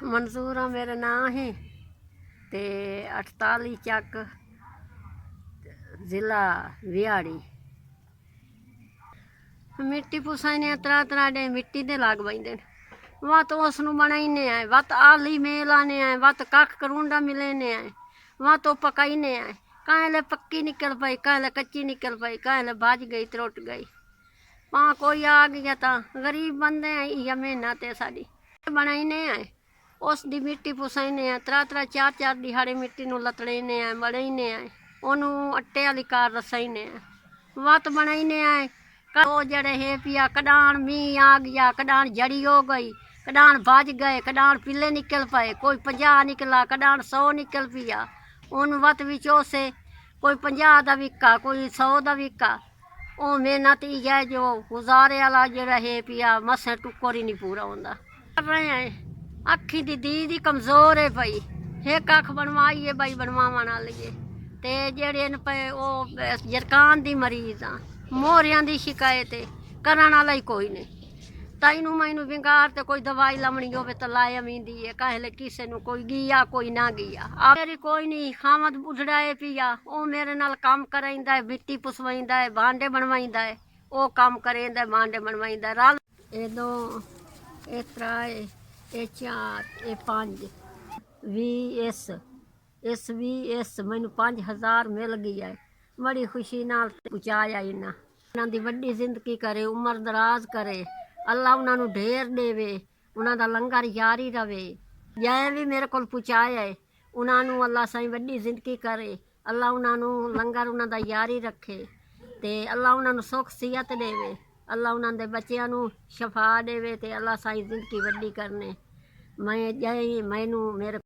मंजूरा मेरा नाम है ते 48 ਚੱਕ ਜ਼ਿਲ੍ਹਾ ਵਿਹਾੜੀ। ਮਿੱਟੀ ਪੁਸਾਈਨੇ ਤਰ੍ਹਾਂ ਤਰ੍ਹਾਂ ਦੇ ਮਿੱਟੀ ਦੇ ਲੱਗ ਪੈਂਦੇ ਨੇ। ਵੱਤ ਉਸ ਨੂੰ ਬਣਾਈਨੇ ਆ, ਵੱਤ ਆਲੀ ਮੇਲ ਆਨੇ ਆ, ਵੱਤ ਕੱਖ ਕਰੂੰਡਾ ਮਿਲੇਨੇ ਆ, ਵੱਤ ਉਹ ਪਕਾਈਨੇ ਆ। ਕਾਹਲੇ पक्की निकल पाई, काहले कच्ची निकल पाई, काहले भज गई त्रुट गई। पाँ कोई आ गया तो गरीब बंदे हैं, या मेहनत है साड़ी बनाईने है। उस दी मिट्टी पुसाईने आ, त्रा त्रा चार चार दिहाड़े मिट्टी नूं लतड़ेने आ, बनाईने आ, ओनू अट्टे वाली कार रसाईने आ, वत बनाईने आ। वो जड़े है पिया कडान मीह आ गया, कडान जड़ी हो गई, कडान भज गए, कडान पिले निकल पाए, कोई 50 निकला, कडान 100 निकल पिया। उन वत विचों से कोई 50 का विका, कोई 100 का विका। वो मेहनत ही है जो गुजारे वाला जड़ा है पिया मसे टुक्कर ही नहीं पूरा होंदा। कर रहे हैं अखी दी दीद ही कमजोर है भाई, एक अख बनवाई है भाई बनवावा ना लिए ते जेड़े न पे वो जरकान दी मरीज आ, मोहरियां दी शिकायत है, करन वाला ही कोई नहीं। तैनू मैनू विंगार ते कोई दवाई लमनी होवे तो लाया मींदी है, कहले किसे नू कोई गिया कोई ना गिया। आप मेरी कोई नहीं खामद बुढ़ड़ा है पिया, वो मेरे नाल काम कराइंदा है, मिट्टी पुसवाइंदा है, भांडे बनवाइंदा है, वो काम करेंदा है, भांडे बनवाइंदा है। रल ए दो ए त्राए ए चार ए 5 20 इस मैनू 5000 मिल गया है। बड़ी खुशी नाल पहुँचाया इन्हां दी वड्डी जिंदगी करे, उम्र दराज करे, अल्लाह उन्होंने ढेर देवे, उन्होंने लंगर जारी रवे। जै भी मेरे को पहुँचाया है उन्होंने अल्लाह साईं वड्डी जिंदगी करे, अल्लाह उन्होंने लंगर उन्होंने जारी रखे ते अल्लाह उन्होंने सुख सिहत देवे, अल्लाह उन्होंने बच्चों को शफा देवे ते अल्लाह साईं जिंदगी वड्डी करने। मैं जै मैनू मेरे